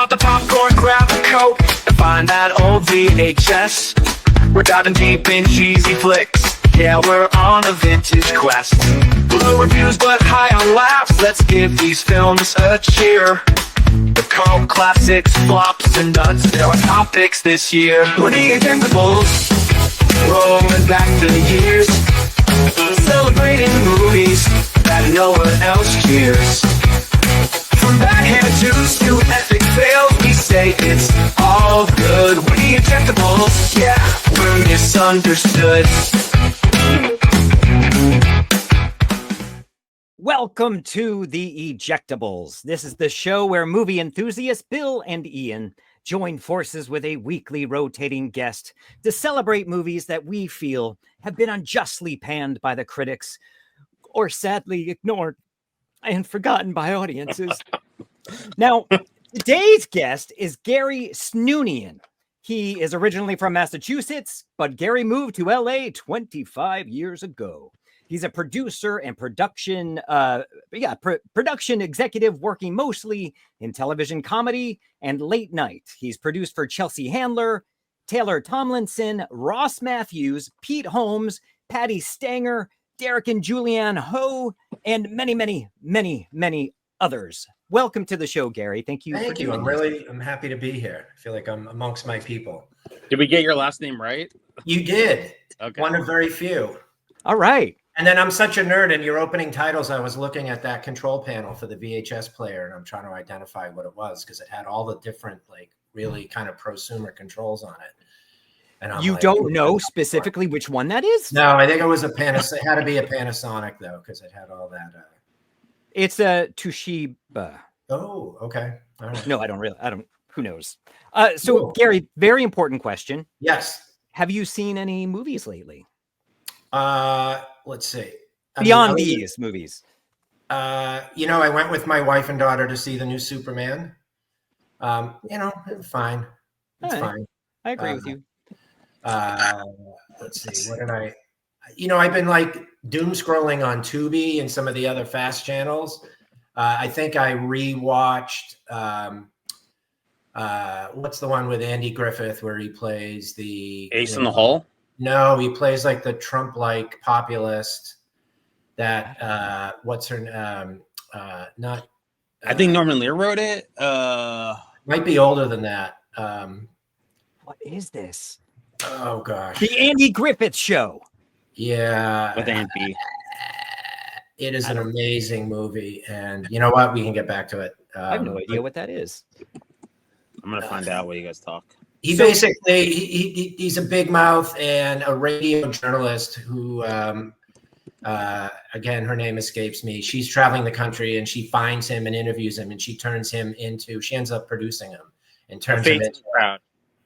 pop the popcorn, grab a Coke, and find that old VHS. We're diving deep in cheesy flicks. Yeah, we're on a vintage quest. Low reviews but high on laughs. Let's give these films a cheer. The cult classics, flops, and nuts. There are topics this year. We're the Ejectables, rolling back the years, celebrating movies that no one else cheers. From bad hair juice to epic fails, we say it's all good. We're the Ejectables, yeah, we're misunderstood. Welcome to the Ejectables. This is the show where movie enthusiasts Bill and Ian join forces with a weekly rotating guest to celebrate movies that we feel have been unjustly panned by the critics or sadly ignored and forgotten by audiences. Now, today's guest is Gary Snoonian. He is originally from Massachusetts, but Gary moved to LA 25 years ago. He's a producer and production executive working mostly in television comedy and late night. He's produced for Chelsea Handler, Taylor Tomlinson, Ross Matthews, Pete Holmes, Patti Stanger, Derek and Julianne Hough, and many, many, many, many others. Welcome to the show, Gary. Thank you. Thank you. I'm happy to be here. I feel like I'm amongst my people. Did we get your last name right? You did. Okay. One of very few. All right. And then I'm such a nerd. In your opening titles, I was looking at that control panel for the VHS player, and I'm trying to identify what it was because it had all the different, like, really kind of prosumer controls on it. And I'm you don't know specifically which one that is? No, I think it was a Panasonic. It had to be a Panasonic though, because it had all that. It's a Toshiba. Oh, okay. All right. No, I don't. Who knows? So, cool. Gary, very important question. Yes. Have you seen any movies lately? Let's see. Beyond these movies. I went with my wife and daughter to see the new Superman. It was fine. It's fine. I agree with you. Let's see. What did I've been like doom scrolling on Tubi and some of the other fast channels. I think I rewatched, what's the one with Andy Griffith where he plays the Ace in the Hole? No, he plays like the Trump-like populist that, what's her, not. I think Norman Lear wrote it. Might be older than that. What is this? Oh gosh. The Andy Griffith Show. Yeah. With Andy. It is an amazing movie. And you know what? We can get back to it. I have no idea what that is. I'm going to find out while you guys talk. He basically, he's a big mouth and a radio journalist who, again, her name escapes me. She's traveling the country and she finds him and interviews him and she ends up producing him and turns him into crowd.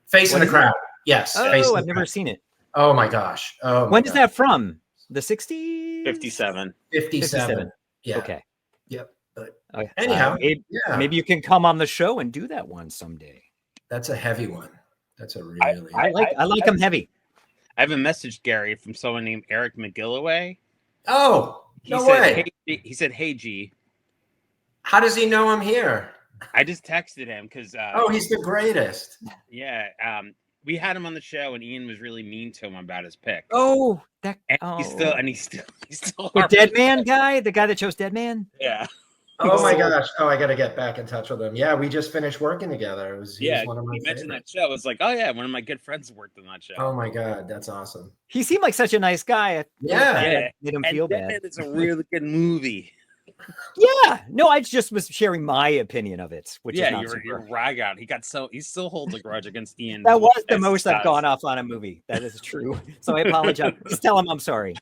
Face in the Crowd. Yes. Oh, I've never seen it. Oh my gosh. When is that from? The 60s? 57. 57. Yeah. Okay. Yep. But anyhow, maybe you can come on the show and do that one someday. That's a heavy one. That's a really. I like them heavy. I have a message, Gary, from someone named Eric McGilloway. Oh, no way. He said, "Hey, G." How does he know I'm here? I just texted him because. He's the greatest. Yeah. We had him on the show, and Ian was really mean to him about his pick. Oh, he's still the Dead Man guy, the guy that chose Dead Man. Yeah. Oh my gosh! Oh, I got to get back in touch with him. Yeah, we just finished working together. He was one of my. He mentioned that show. I was like, oh yeah, one of my good friends worked on that show. Oh my god, that's awesome. He seemed like such a nice guy. Yeah. Made him feel bad. It's a really good movie. Yeah, no, I just was sharing my opinion of it, which is not you're rag out. He still holds a grudge against Ian. That was the most I've gone off on a movie. That is true. So I apologize. Just tell him I'm sorry.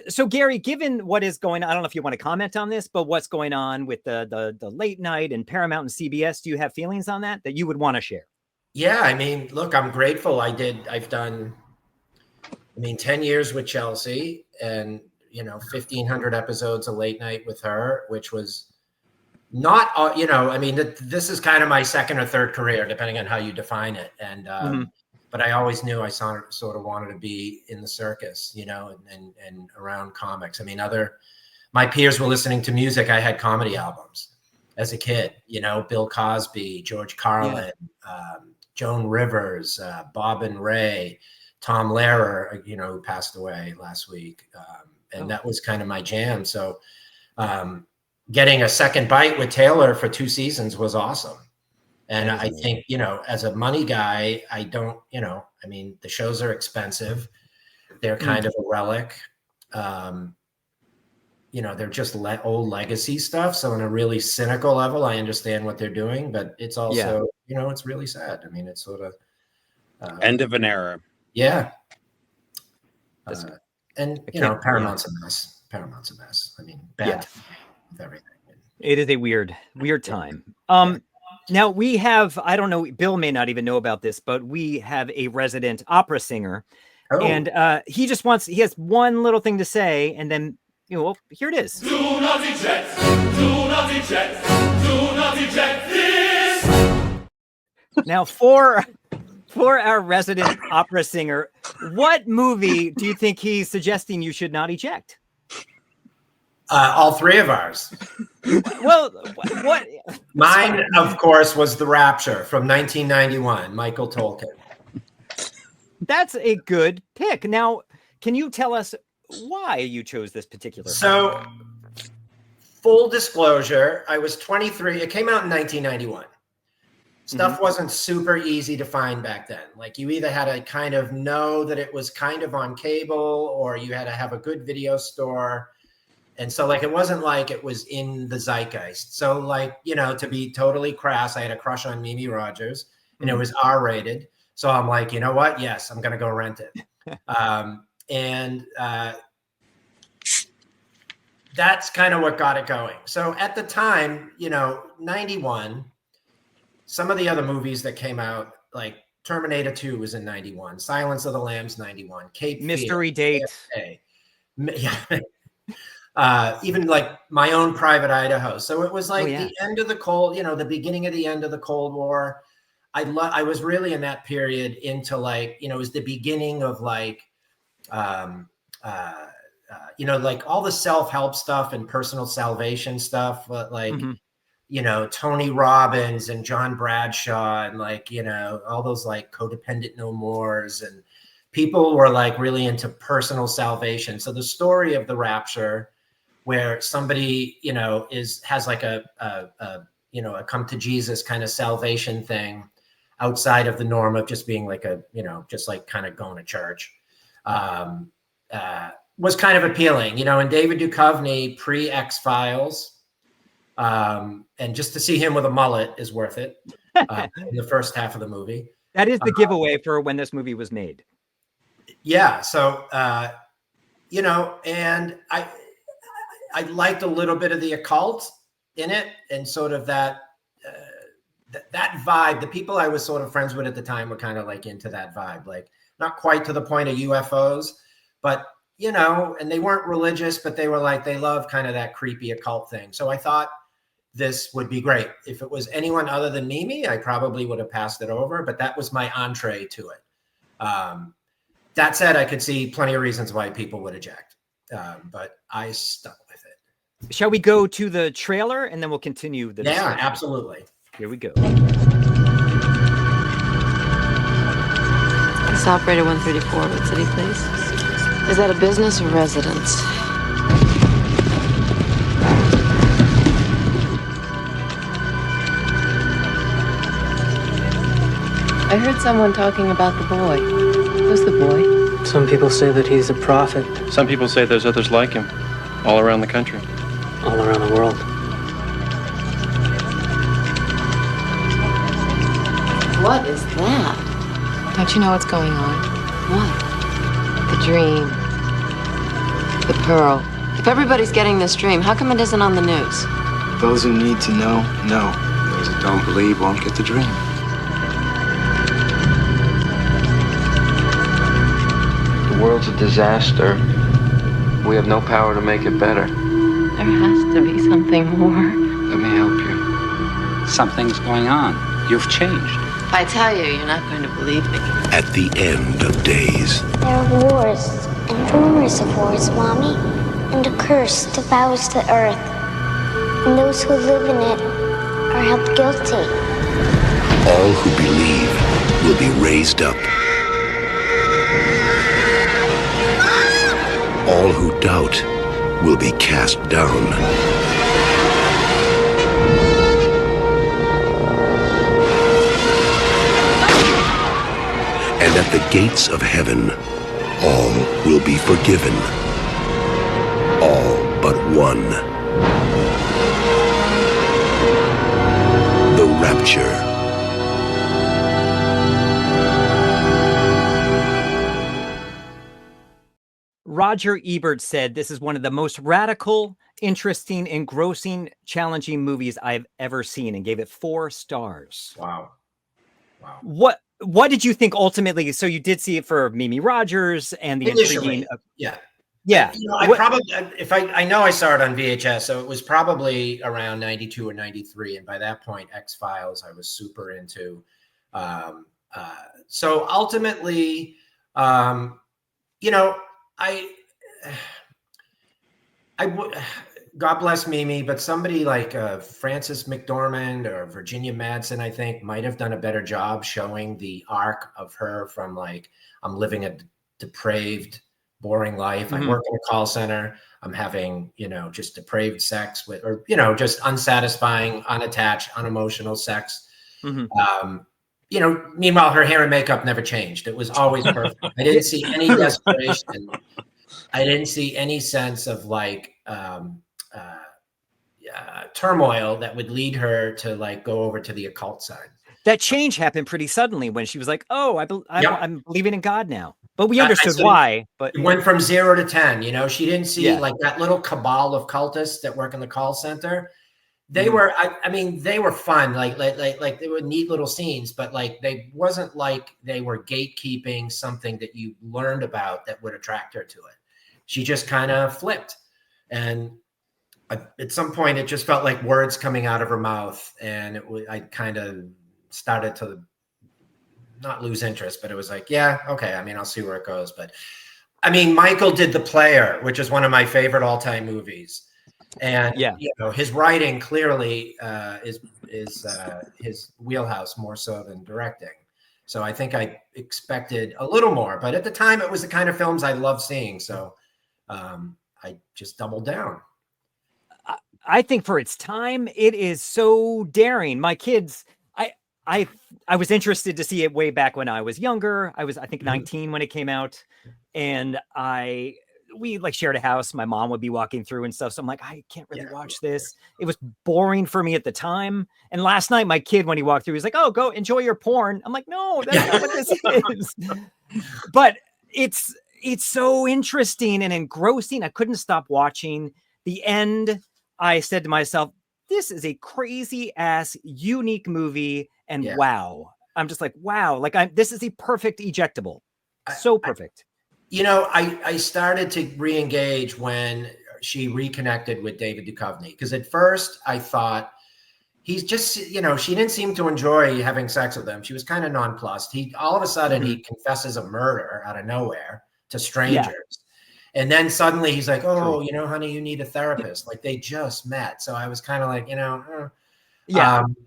So Gary, given what is going on, I don't know if you want to comment on this, but what's going on with the late night and Paramount and CBS, do you have feelings on that you would want to share? Yeah, I mean, look, I'm grateful. I've done 10 years with Chelsea and 1,500 episodes of late night with her, which was not, this is kind of my second or third career, depending on how you define it. And, but I always knew I sort of wanted to be in the circus, and around comics. I mean, my peers were listening to music. I had comedy albums as a kid. You know, Bill Cosby, George Carlin, Joan Rivers, Bob and Ray, Tom Lehrer, you know, who passed away last week. And that was kind of my jam. So getting a second bite with Taylor for 2 seasons was awesome. And I think, you know, as a money guy, I don't, you know, I mean, the shows are expensive. They're kind of a relic. You know, they're just old legacy stuff. So on a really cynical level, I understand what they're doing, but it's also, you know, it's really sad. I mean, it's sort of end of an era. Yeah. And you know, Paramount's a mess. Paramount's a mess. I mean, bad with everything. It is a weird time. Now we have, I don't know, Bill may not even know about this, but we have a resident opera singer. And he has one little thing to say, and then, you know, well, here it is. Do not eject, do not eject, do not eject this. Now for our resident opera singer, what movie do you think he's suggesting you should not eject? All 3 of ours. Well, what? Mine, of course, was The Rapture from 1991, Michael Tolkien. That's a good pick. Now, can you tell us why you chose this particular film? So, full disclosure, I was 23. It came out in 1991. Stuff wasn't super easy to find back then. Like, you either had to kind of know that it was kind of on cable, or you had to have a good video store. And so, like, it wasn't like it was in the zeitgeist. So, like, you know, to be totally crass, I had a crush on Mimi Rogers, and it was R-rated. So I'm like, you know what? Yes, I'm going to go rent it. That's kind of what got it going. So at the time, you know, 91, some of the other movies that came out, like Terminator 2 was in 91, Silence of the Lambs, 91, Cape Mystery Date. Yeah. Even like My Own Private Idaho. So it was like the end of the Cold, you know, the beginning of the end of the Cold War. I was really in that period into like, you know, it was the beginning of like, you know, like all the self-help stuff and personal salvation stuff, like, you know, Tony Robbins and John Bradshaw and like, you know, all those like Codependent No Mores, and people were like really into personal salvation. So the story of The Rapture, where somebody, you know, has like a you know, a come to Jesus kind of salvation thing outside of the norm of just being like a, you know, just like kind of going to church, was kind of appealing, you know, and David Duchovny pre-X-Files, and just to see him with a mullet is worth it in the first half of the movie. That is the giveaway for when this movie was made. Yeah. So, you know, and I liked a little bit of the occult in it, and sort of that vibe. The people I was sort of friends with at the time were kind of like into that vibe, like not quite to the point of UFOs, but, you know, and they weren't religious, but they were like, they love kind of that creepy occult thing. So I thought this would be great. If it was anyone other than Mimi, I probably would have passed it over, but that was my entree to it. That said, I could see plenty of reasons why people would eject, but I stuck with it. Shall we go to the trailer and then we'll continue the discussion? Yeah, absolutely. Here we go. This operator 134, what city, please? Is that a business or residence? I heard someone talking about the boy. Who's the boy? Some people say that he's a prophet. Some people say there's others like him, all around the country. All around the world. What is that? Don't you know what's going on? What? The dream. The pearl. If everybody's getting this dream, how come it isn't on the news? Those who need to know. Those who don't believe won't get the dream. The world's a disaster. We have no power to make it better. There has to be something more. Let me help you. Something's going on. You've changed. If I tell you, you're not going to believe me. At the end of days. There are wars and rumors of wars, Mommy, and a curse devours the earth. And those who live in it guilty. All who believe will be raised up. All who doubt will be cast down. And at the gates of heaven, all will be forgiven. All but one. The Rapture. Roger Ebert said this is one of the most radical, interesting, engrossing, challenging movies I've ever seen, and gave it 4 stars. Wow. What did you think ultimately? So you did see it for Mimi Rogers and the Initially, intriguing. Yeah. I know I saw it on VHS, so it was probably around 92 or 93. And by that point, X-Files, I was super into. So ultimately, God bless Mimi, but somebody like Frances McDormand or Virginia Madsen, I think, might have done a better job showing the arc of her from like, I'm living a depraved, boring life. I work in a call center. I'm having, just depraved sex with, or, just unsatisfying, unattached, unemotional sex. Meanwhile, her hair and makeup never changed. It was always perfect. I didn't see any desperation. I didn't see any sense of like turmoil that would lead her to like go over to the occult side. That change happened pretty suddenly when she was like, "Oh, I'm believing in God now." But we understood why. But it went from 0 to 10. She didn't see like that little cabal of cultists that work in the call center. They were, I mean, they were fun. Like they were neat little scenes, but like they wasn't like they were gatekeeping something that you learned about that would attract her to it. She just kind of flipped, and at some point, it just felt like words coming out of her mouth, and I kind of started to not lose interest, but it was like, yeah, okay. I mean, I'll see where it goes. But I mean, Michael did The Player, which is one of my favorite all-time movies. And his writing clearly is his wheelhouse more so than directing. So I think I expected a little more, but at the time it was the kind of films I loved seeing. So I just doubled down. I think for its time, it is so daring. My kids, I was interested to see it way back when I was younger. I think 19 when it came out, and we like shared a house. My mom would be walking through and stuff. So I'm like, I can't really watch this. It was boring for me at the time. And last night, my kid, when he walked through, he's like, "Oh, go enjoy your porn." I'm like, no, that's not what this is. But it's so interesting and engrossing. I couldn't stop watching. The end, I said to myself, this is a crazy ass, unique movie. And wow, I'm just like, wow, like this is a perfect ejectable. So perfect. I started to re-engage when she reconnected with David Duchovny, because at first I thought he's just, she didn't seem to enjoy having sex with him. She was kind of nonplussed. All of a sudden he confesses a murder out of nowhere to strangers. And then suddenly he's like, "Oh, honey, you need a therapist." Like they just met. So I was kind of like,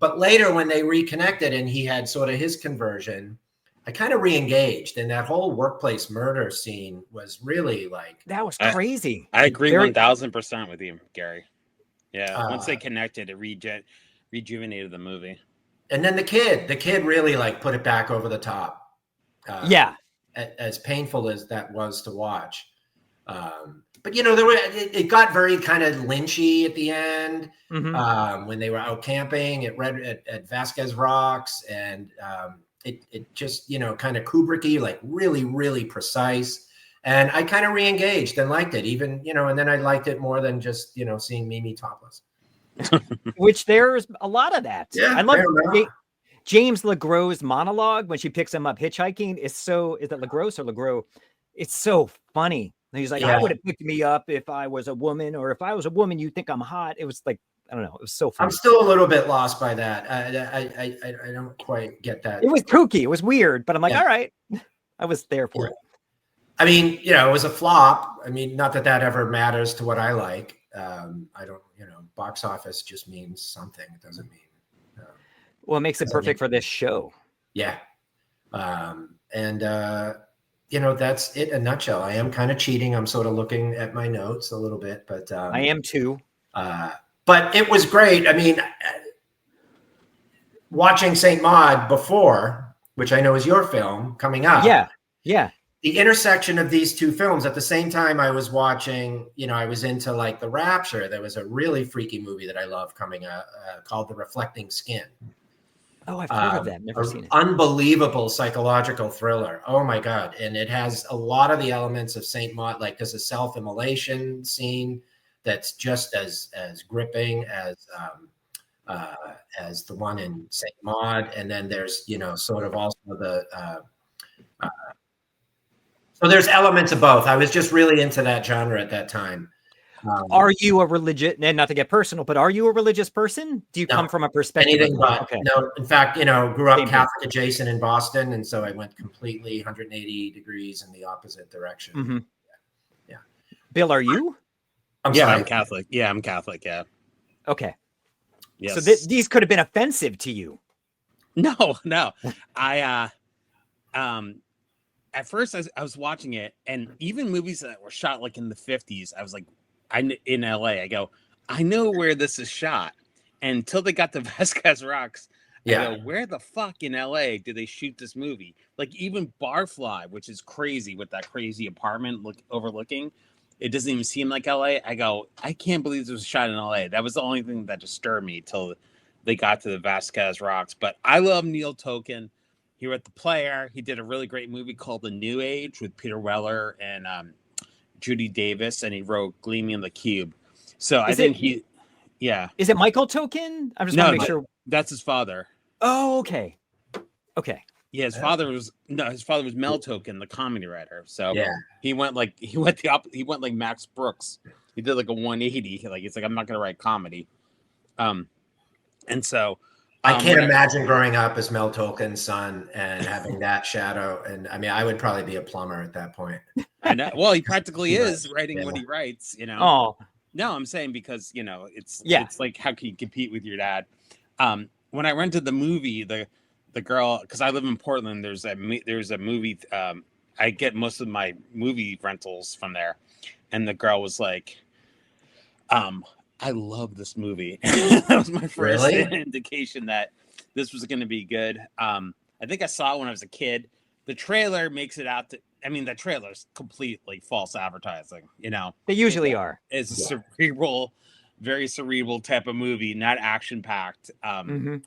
but later when they reconnected and he had sort of his conversion, I kind of re-engaged, and that whole workplace murder scene was really like, that was crazy. I agree 1000% with you, Gary. Yeah, once they connected, it rejuvenated the movie. And then the kid really like put it back over the top. As painful as that was to watch. But it got very kind of lynchy at the end when they were out camping at Vasquez Rocks, and it just kind of Kubrick-y, like really, really precise. And I kind of re-engaged and liked it, even and then I liked it more than just seeing Mimi topless. Which there's a lot of that. Yeah, I love James LeGros monologue when she picks him up hitchhiking. Is that LeGros or LeGros? It's so funny. And he's like, I would have picked me up if I was a woman, or if I was a woman, you think I'm hot. It was like, I don't know. It was so funny. I'm still a little bit lost by that. I don't quite get that. It was kooky. It was weird, but I'm like, all right. I was there for it. I mean, it was a flop. I mean, not that ever matters to what I like. I don't, box office just means something. It doesn't mean. Well, it makes it perfect for this show. Yeah. That's it in a nutshell. I am kind of cheating. I'm sort of looking at my notes a little bit, but I am too. But it was great. I mean, watching Saint Maud before, which I know is your film coming up. Yeah. The intersection of these two films at the same time I was watching, I was into like The Rapture. There was a really freaky movie that I love coming up called The Reflecting Skin. Oh, I've heard of that. Never seen it. Unbelievable psychological thriller. Oh my God. And it has a lot of the elements of Saint Maud, like there's a self-immolation scene that's just as gripping as the one in Saint Maud. And then there's, sort of also so there's elements of both. I was just really into that genre at that time. Are you a religious, and not to get personal, but are you a religious person? Do you come from a perspective? Anything but. Okay. No, in fact, grew up Catholic adjacent in Boston. And so I went completely 180 degrees in the opposite direction. Mm-hmm. Yeah. Bill, are you? I'm Catholic. Yeah, I'm Catholic. Yeah. Okay. Yes. So these could have been offensive to you. No. I at first I was watching it, and even movies that were shot like in the 50s, I was like, in LA, I go, I know where this is shot. And until they got to Vasquez Rocks, I go, where the fuck in LA did they shoot this movie? Like even Barfly, which is crazy with that crazy apartment overlooking, it doesn't even seem like LA. I go, I can't believe this was shot in LA. That was the only thing that disturbed me till they got to the Vasquez Rocks. But I love Neil Tolkien. He wrote The Player. He did a really great movie called The New Age with Peter Weller and Judy Davis, and he wrote Gleaming the Cube. So Is it Michael Tolkien? I'm just want to make sure. That's his father. Oh, okay. Yeah, his father was Mel Tolkien, the comedy writer. So he went like Max Brooks. He did like a 180. Like it's like, I'm not gonna write comedy. And so I can't imagine growing up as Mel Tolkien's son and having that shadow. And I mean, I would probably be a plumber at that point. I know. Well, he practically is writing what he writes, Oh, no, I'm saying because, it's like, how can you compete with your dad? When I rented the movie, the girl, because I live in Portland, there's a movie. I get most of my movie rentals from there. And the girl was like, I love this movie. That was my first indication that this was going to be good. I think I saw it when I was a kid. The trailer makes it out to, the trailer's completely false advertising, They usually are. It's a cerebral, very cerebral type of movie, not action-packed. I'm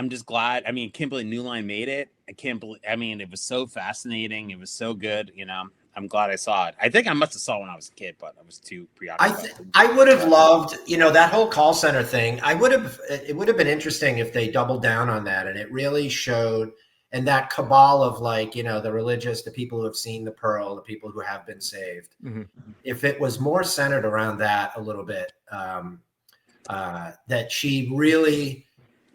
just glad. Kimberly Newline made it. It was so fascinating. It was so good, I'm glad I saw it. I think I must have saw it when I was a kid, but I was too preoccupied. I would have loved, that whole call center thing. It would have been interesting if they doubled down on that, and it really showed, and that cabal of the religious, the people who have seen the Pearl, the people who have been saved. Mm-hmm. If it was more centered around that a little bit, that she really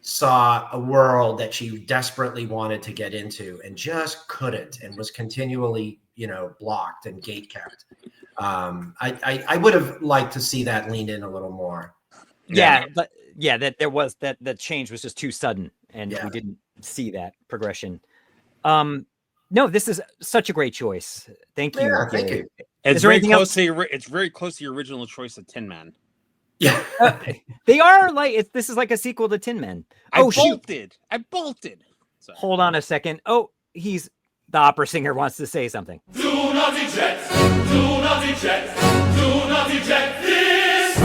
saw a world that she desperately wanted to get into and just couldn't, and was continually blocked and gate kept. I would have liked to see that leaned in a little more. But that there was that change was just too sudden, and we didn't see that progression. No, this is such a great choice. Thank you. Yeah, thank you. It's very close to your original choice of Tin Man. Yeah, they are this is like a sequel to Tin Man. I bolted. Sorry. Hold on a second. Oh, the opera singer wants to say something. Do not eject. Do not eject. Do not eject this.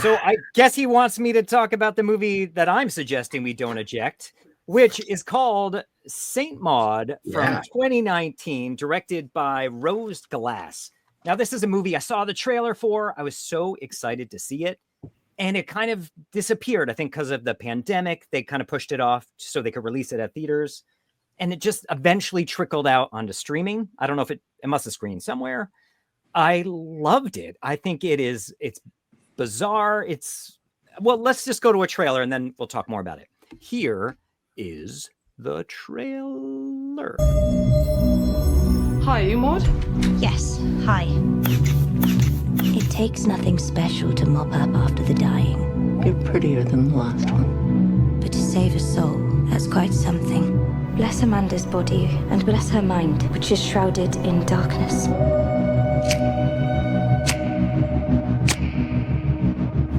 So I guess he wants me to talk about the movie that I'm suggesting we don't eject, which is called Saint Maud from 2019, directed by Rose Glass. Now, this is a movie I saw the trailer for. I was so excited to see it, and it kind of disappeared. I think because of the pandemic, they kind of pushed it off so they could release it at theaters, and it just eventually trickled out onto streaming. I don't know if it must have screened somewhere. I loved it. I think it's bizarre. Let's just go to a trailer, and then we'll talk more about it. Here is the trailer. Hi, you Maud? Yes, hi. It takes nothing special to mop up after the dying. You're prettier than the last one. But save a soul. That's quite something. Bless Amanda's body and bless her mind, which is shrouded in darkness.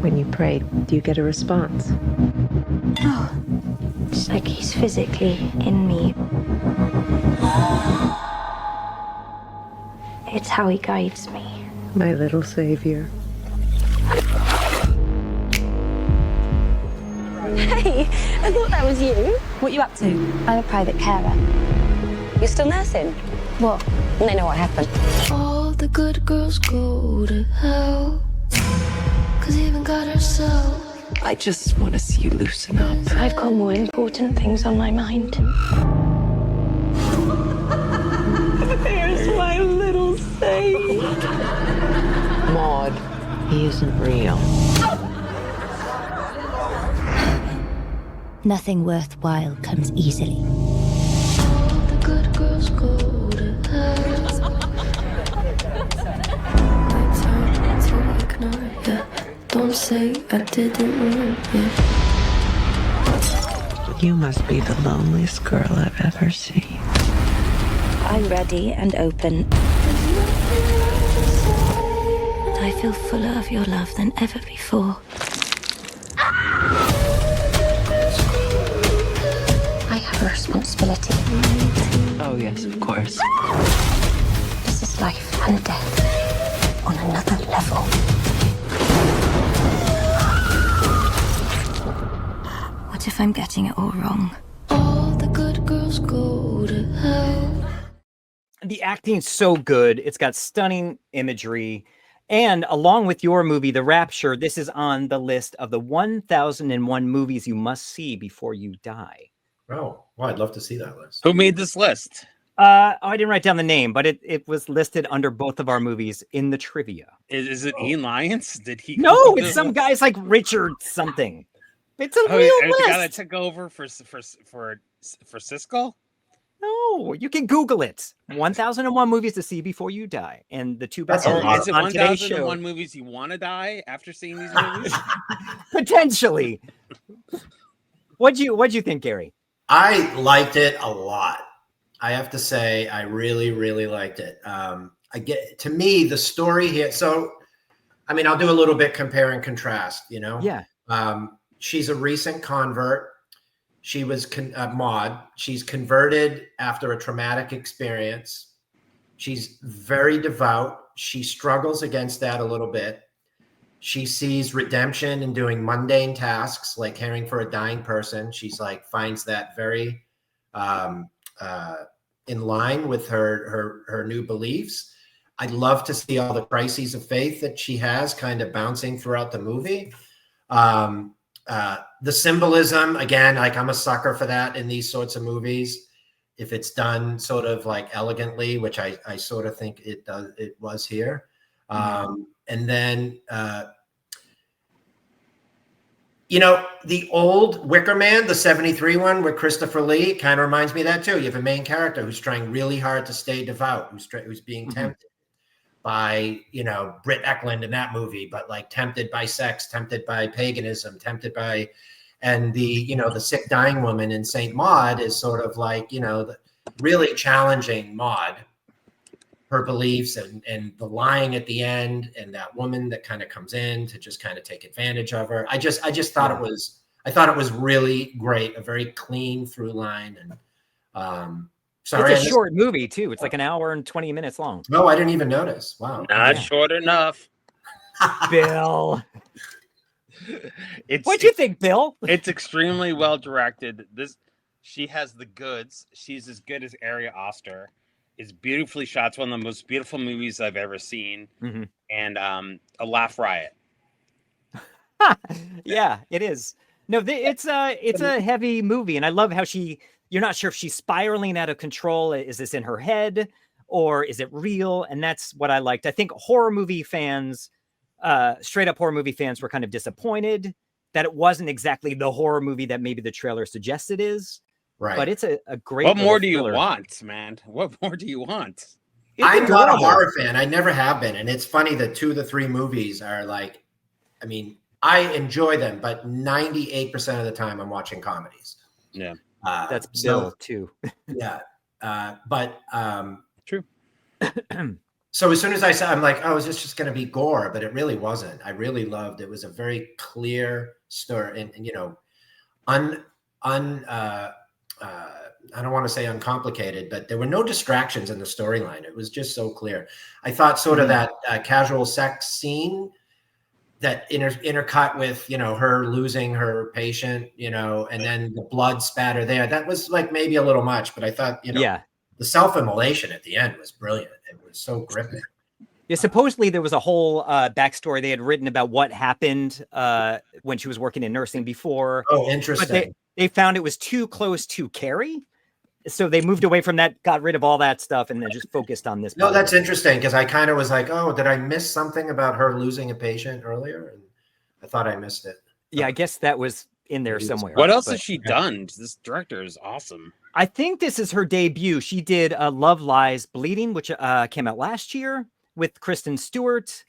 When you pray, do you get a response? Oh, it's like he's physically in me. It's how he guides me. My little savior. Hey, I thought that was you. What are you up to? I'm a private carer. You're still nursing? What? They know what happened. All the good girls go to hell. 'Cause even God herself. I just want to see you loosen up. I've got more important things on my mind. There's my little saint. Maud, he isn't real. Nothing worthwhile comes easily. All the good girls go to hell. I tried to ignore you. Don't say I didn't mean it. You must be the loneliest girl I've ever seen. I'm ready and open. I feel fuller of your love than ever before. I have a responsibility. Oh, yes, of course. This is life and death on another level. What if I'm getting it all wrong? All the good girls go to hell. The acting's so good. It's got stunning imagery. And along with your movie, The Rapture, this is on the list of the 1001 movies you must see before you die. Oh, well, I'd love to see that list. Who made this list? I didn't write down the name, but it was listed under both of our movies in the trivia. Is it Ian Lyons? Did he? No, it's some guy's like Richard something. It's a real the list. guy that took over for Siskel? No, you can Google it. 1001 movies to see before you die, and the two best. Or is it on today's 1001 show. movies you want to die after seeing these movies? Potentially. What'd you think, Gary? I liked it a lot. I have to say, I really, really liked it. To me, the story here. So, I mean, I'll do a little bit compare and contrast. Yeah. She's a recent convert. She was Maud. She's converted after a traumatic experience. She's very devout. She struggles against that a little bit. She sees redemption in doing mundane tasks like caring for a dying person. She's like finds that very in line with her new beliefs. I'd love to see all the crises of faith that she has kind of bouncing throughout the movie. The symbolism, again, like I'm a sucker for that in these sorts of movies. If it's done sort of like elegantly, which I sort of think it was here. And then, the old Wicker Man, the 73 one with Christopher Lee kind of reminds me of that too. You have a main character who's trying really hard to stay devout, who's being tempted by, Britt Eklund in that movie, but like tempted by sex, tempted by paganism, tempted by, and the sick dying woman in Saint Maud is sort of like, really challenging Maud, her beliefs and the lying at the end, and that woman that kind of comes in to just kind of take advantage of her. I just thought it was really great, a very clean through line. And sorry, it's a short movie too. It's like an hour and 20 minutes long. No, I didn't even notice. Wow. Not short enough. Bill. What'd you think, Bill? It's extremely well directed. She has the goods. She's as good as Ari Aster. It's beautifully shot. It's one of the most beautiful movies I've ever seen. Mm-hmm. And a laugh riot. Yeah, it is. No, it's a heavy movie, and I love how you're not sure if she's spiraling out of control. Is this in her head or is it real? And that's what I liked. I think horror movie fans, straight up horror movie fans, were kind of disappointed that it wasn't exactly the horror movie that maybe the trailer suggested is. Right. But it's a great. What more do you thriller. want, man? What more do you want? I'm not a horror fan. I never have been. And it's funny that 2 of the 3 movies are like, I mean, I enjoy them, but 98% of the time I'm watching comedies. Yeah. That's Bill too. Yeah. But true. So as soon as I saw, I'm like, oh, is this just going to be gore? But it really wasn't. I really loved it. It was a very clear story, and you know, I don't want to say uncomplicated, but there were no distractions in the storyline. It was just so clear. I thought sort of that casual sex scene that intercut with, you know, her losing her patient, you know, and then the blood spatter there. That was like maybe a little much, but I thought, you know, the self-immolation at the end was brilliant. It was so gripping. Yeah, supposedly there was a whole backstory they had written about what happened when she was working in nursing before. Oh, interesting. But they found it was too close to Carrie. So they moved away from that, got rid of all that stuff, and then just focused on this. No, that's interesting, because I kind of was like, oh, did I miss something about her losing a patient earlier? And I thought I missed it. Yeah, I guess that was in there somewhere. What else has she done? This director is awesome. I think this is her debut. She did Love Lies Bleeding, which came out last year with Kristen Stewart.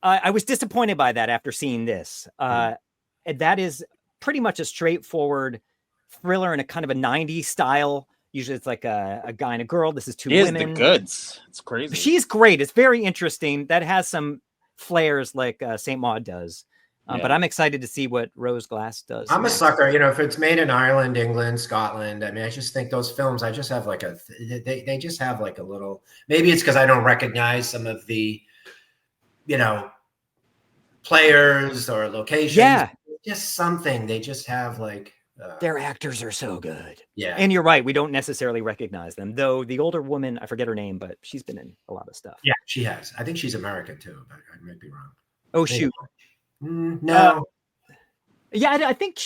I was disappointed by that after seeing this. That is pretty much a straightforward thriller in a kind of a 90s style. Usually it's like a guy and a girl. This is two women. The goods. It's crazy. She's great. It's very interesting. That has some flares like St. Maud does. But I'm excited to see what Rose Glass does. I'm a sucker, you know, if it's made in Ireland, England, Scotland. I mean, I just think those films, I just have like they just have like a little, maybe it's because I don't recognize some of the, you know, players or locations. Yeah. Just something. They just have like. Their actors are so good. Yeah. And you're right. We don't necessarily recognize them, though. The older woman, I forget her name, but she's been in a lot of stuff. Yeah, she has. I think she's American too, but I might be wrong. Oh, shoot. No. Yeah, I think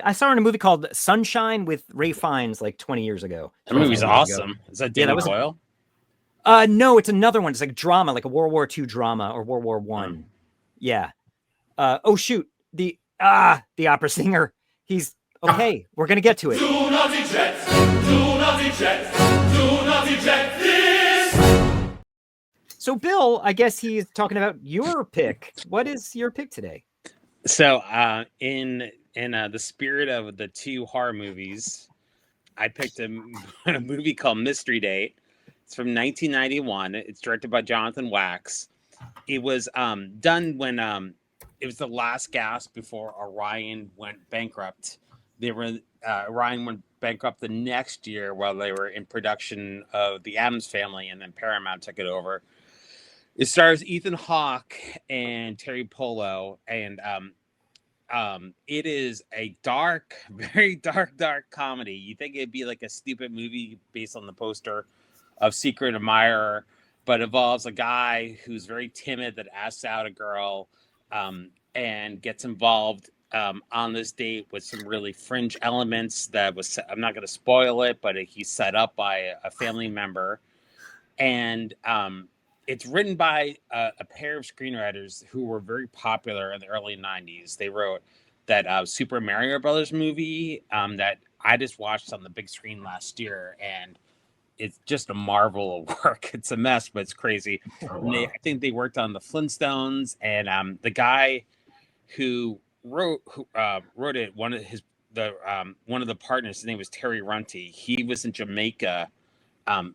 I saw her in a movie called Sunshine with Ray Fiennes like 20 years ago. That movie's awesome. Is that Danny Boyle? No, it's another one. It's like a drama, like a World War II drama or World War I. Yeah. Oh, shoot. The opera singer. He's okay. We're going to get to it. Do not eject. Do not eject. Do not eject this. So, Bill, I guess he's talking about your pick. What is your pick today? So, in the spirit of the two horror movies, I picked a movie called Mystery Date. It's from 1991. It's directed by Jonathan Wax. It was done when it was the last gasp before Orion went bankrupt. Orion went bankrupt the next year while they were in production of The Addams Family, and then Paramount took it over. It stars Ethan Hawke and Terry Polo, and it is a dark, very dark comedy. You think it'd be like a stupid movie based on the poster of Secret Admirer, but involves a guy who's very timid that asks out a girl and gets involved on this date with some really fringe elements that was, I'm not going to spoil it, but he's set up by a family member. And it's written by a pair of screenwriters who were very popular in the early 90s. They wrote that Super Mario Brothers movie that I just watched on the big screen last year, and it's just a marvel of work. It's a mess, but it's crazy. Oh, wow. I think they worked on the Flintstones, and the guy who wrote it, one of the partners, his name was Terry Runty. He was in Jamaica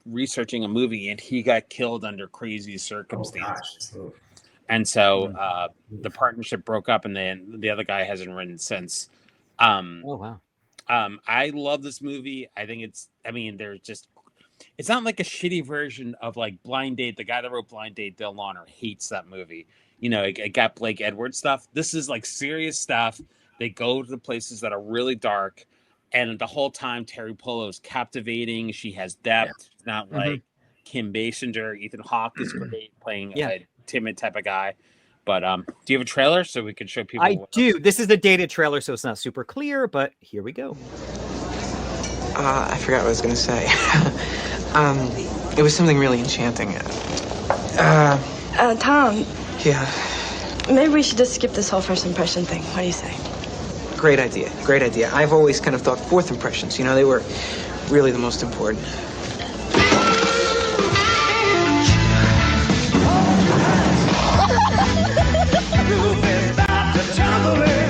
researching a movie, and he got killed under crazy circumstances. Oh, and so the partnership broke up, and then the other guy hasn't written since. Oh wow. I love this movie. I think it's not like a shitty version of like Blind Date. The guy that wrote Blind Date, Dale Launer, hates that movie. You know, it got Blake Edwards stuff. This is like serious stuff. They go to the places that are really dark, and the whole time Terry Polo is captivating. She has depth, not like Kim Basinger. Ethan Hawke is great playing a timid type of guy. But do you have a trailer so we can show people? I do. This is the dated trailer, so it's not super clear, but here we go. I forgot what I was going to say. It was something really enchanting. Tom. Yeah. Maybe we should just skip this whole first impression thing. What do you say? Great idea. Great idea. I've always kind of thought fourth impressions, you know, they were really the most important. You've been about to tumble in.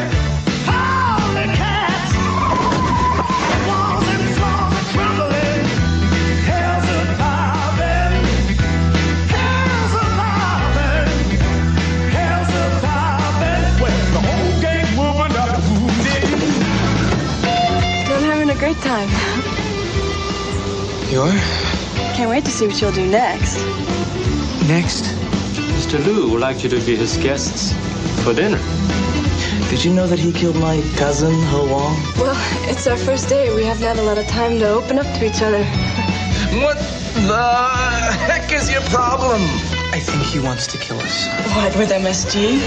great time. You are? Can't wait to see what you'll do next. Next? Mr. Liu would like you to be his guests for dinner. Did you know that he killed my cousin, Ho Wong? Well, it's our first date. We haven't had a lot of time to open up to each other. What the heck is your problem? I think he wants to kill us. What, with MSG?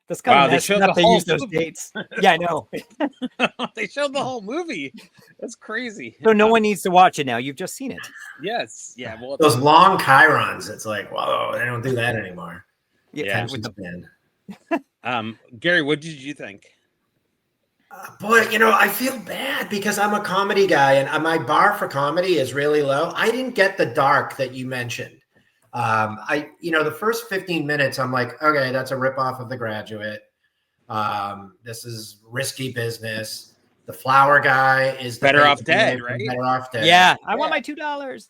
That's kind Wow, of they messed showed up. the They whole use those movie. dates. Yeah, I know. They showed the whole movie. That's crazy. So no one needs to watch it now. You've just seen it. Yes. Yeah. Well, Those long chyrons, it's like, whoa, they don't do that anymore. Yeah. Attention span. Gary, what did you think? Boy, I feel bad because I'm a comedy guy and my bar for comedy is really low. I didn't get the dark that you mentioned. The first 15 minutes, I'm like, okay, that's a ripoff of The Graduate. This is risky business. The flower guy is Better Off Dead, right? Better Off Dead. Yeah, I want my $2.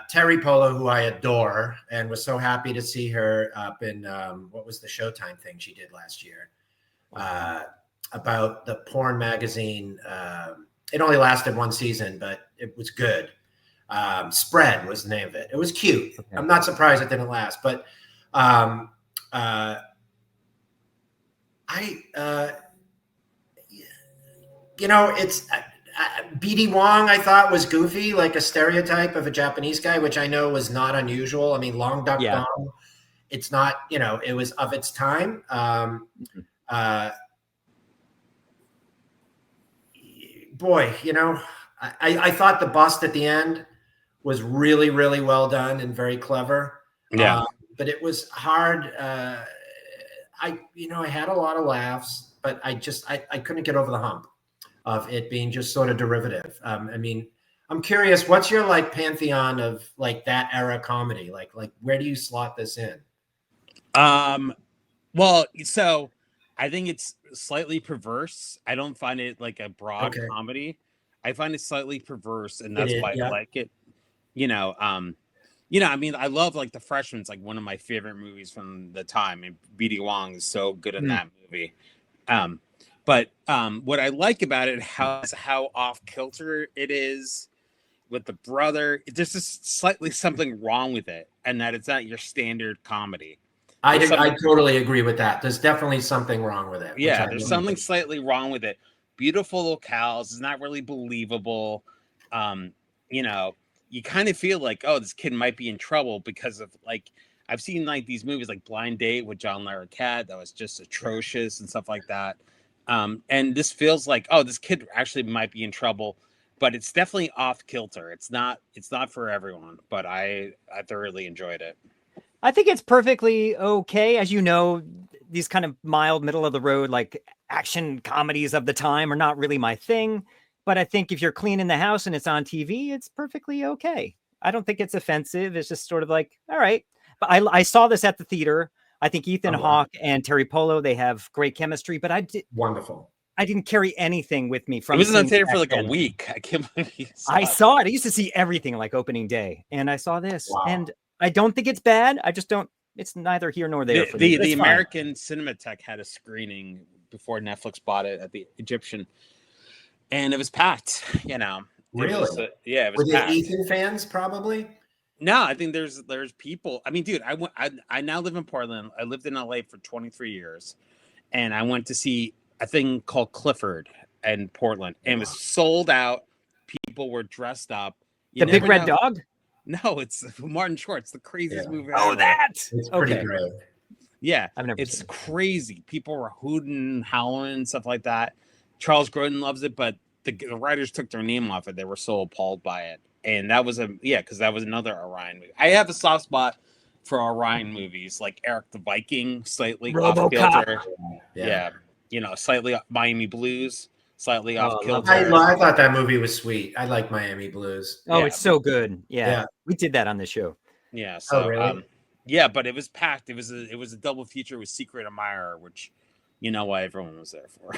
Terry Polo, who I adore, and was so happy to see her up in what was the Showtime thing she did last year about the porn magazine. It only lasted one season, but it was good. Spread was the name of it. It was cute. Okay. I'm not surprised it didn't last, but it's BD Wong. I thought was goofy, like a stereotype of a Japanese guy, which I know was not unusual. I mean, Long Duck Dong. It's not, it was of its time. Boy, I thought the bust at the end was really, really well done and very clever. Yeah. But it was hard. I had a lot of laughs, but I couldn't get over the hump of it being just sort of derivative. I'm curious, what's your pantheon of that era comedy? Like where do you slot this in? Well, so I think it's slightly perverse. I don't find it like a broad comedy. I find it slightly perverse, and that's why I like it. I love The Freshman's one of my favorite movies from the time, and BD Wong is so good in that movie. But what I like about it is how off kilter it is with the brother. There's just slightly something wrong with it, and that it's not your standard comedy. I totally agree with that. There's definitely something wrong with it. Yeah, there's something slightly wrong with it. Beautiful locales. It's not really believable. You kind of feel like, oh, this kid might be in trouble because of I've seen these movies like Blind Date with John Larroquette that was just atrocious and stuff like that. And this feels like, oh, this kid actually might be in trouble, but it's definitely off kilter. It's not for everyone, but I thoroughly enjoyed it. I think it's perfectly okay. As you know, these kind of mild, middle of the road, action comedies of the time are not really my thing. But I think if you're cleaning the house and it's on TV, it's perfectly okay. I don't think it's offensive. It's just sort of all right. But I saw this at the theater. I think Ethan Hawke and Terry Polo, they have great chemistry, but wonderful. I didn't carry anything with me from it. Was in the theater for a week. I can't believe you saw I saw it. I used to see everything opening day, and I saw this. Wow. And I don't think it's bad. I just don't. It's neither here nor there. The American Cinematheque had a screening before Netflix bought it at the Egyptian, and it was packed. Really? It was Were packed. they Ethan fans? Probably. No, I think there's people. I mean, dude, I now live in Portland. I lived in LA for 23 years, and I went to see a thing called Clifford in Portland, and it was sold out. People were dressed up. The Big Red Dog. No, it's Martin Short. It's the craziest movie ever. Oh, that! It's pretty great. Yeah, I've never it's crazy. People were hooting, howling, and stuff like that. Charles Grodin loves it, but the writers took their name off it. They were so appalled by it. And that was because that was another Orion movie. I have a soft spot for Orion movies, like Eric the Viking, slightly off kilter. Yeah. Slightly Miami Blues. slightly off kilter. I thought that movie was sweet. I like Miami Blues. Oh, it's so good. Yeah, we did that on the show. Yeah. So, really? Yeah, but it was packed. It was a double feature with Secret Admirer, which you know why everyone was there for.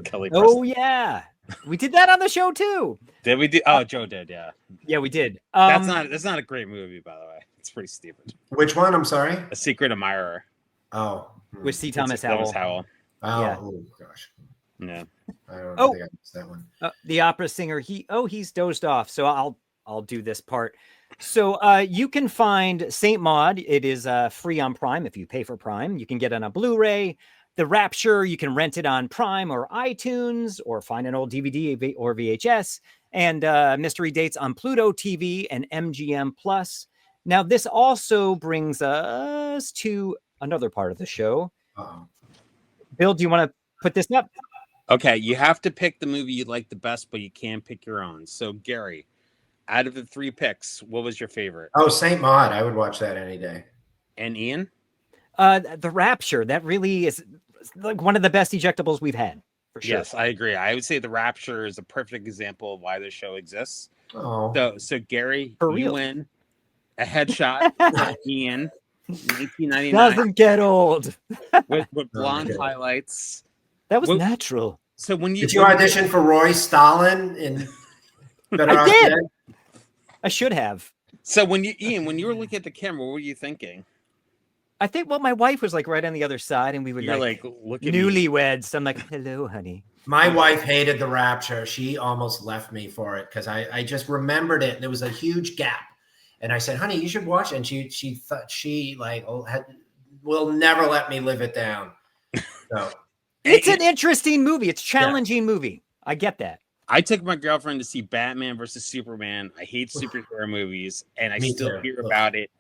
Kelly Oh yeah, we did that on the show too. Did we do? Oh, Joe did. Yeah. Yeah, we did. That's not a great movie, by the way. It's pretty stupid. Which one? I'm sorry. A Secret Admirer. Oh, with C. Thomas Howell. Oh, yeah. Oh gosh. Yeah. I don't think I missed that one. The opera singer. He's dozed off. So I'll do this part. So you can find Saint Maud. It is free on Prime if you pay for Prime. You can get it on a Blu-ray. The Rapture, you can rent it on Prime or iTunes, or find an old DVD or VHS. And Mystery Dates on Pluto TV and MGM Plus. Now, this also brings us to another part of the show. Bill, do you want to put this up? Okay, you have to pick the movie you like the best, but you can't pick your own. So, Gary, out of the 3 picks, what was your favorite? Oh, Saint Maud. I would watch that any day. And Ian? The Rapture. That really is like one of the best ejectables we've had, for sure. Yes, I agree. I would say The Rapture is a perfect example of why this show exists. Oh. So Gary, For you real. win a headshot. Ian, 1999. Doesn't get old. with blonde highlights. That was natural. So when did you audition for Roy Stalin in Better Off did. Dead? I should have. So when you were looking at the camera, what were you thinking? I think my wife was like right on the other side, and we would You're like look at me. newlyweds. I'm like, hello, honey. My wife hated The Rapture. She almost left me for it because I just remembered it. There was a huge gap. And I said, honey, you should watch it. And she thought will never let me live it down. So It's an interesting movie. It's a challenging movie. I get that. I took my girlfriend to see Batman versus Superman. I hate superhero movies, and I still hear about it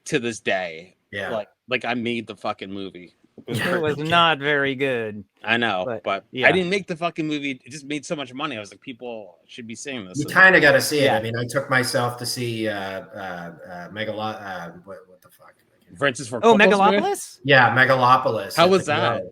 to this day. Yeah. Like I made the fucking movie. It was not very good. I know, but yeah. I didn't make the fucking movie. It just made so much money. I was like, people should be seeing this. You kind of got to see it. I mean, I took myself to see Megalopolis. What the fuck? Francis Ford Oh, Coppola's Megalopolis? movie? Yeah, Megalopolis. How was that?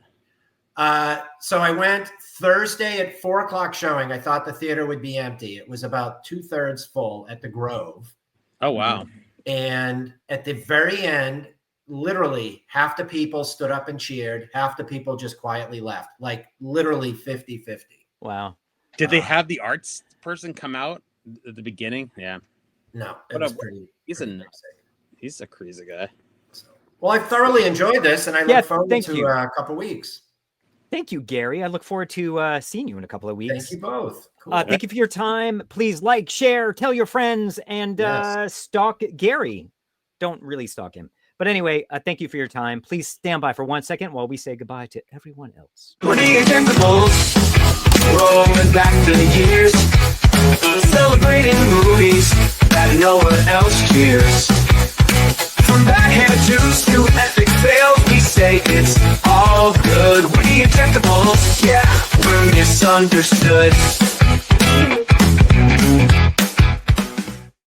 So I went Thursday at 4:00 showing. I thought the theater would be empty. It was about 2/3 full at the Grove. Oh, wow. And at the very end, literally half the people stood up and cheered. Half the people just quietly left, like literally 50-50. Wow. Did they have the arts person come out at the beginning? Yeah. No, it was pretty. He's a crazy guy. Well, I thoroughly enjoyed this, and I look forward thank to you. a couple weeks. Thank you, Gary. I look forward to seeing you in a couple of weeks. Thank you both. Cool. Thank you for your time. Please like, share, tell your friends, and stalk Gary. Don't really stalk him. But anyway, thank you for your time. Please stand by for 1 second while we say goodbye to everyone else. We're the Ejectables, rolling back the years, celebrating movies that no one else cheers. From backhand juice to epic fails, we say it's all good. We're the Ejectables, yeah, we're misunderstood.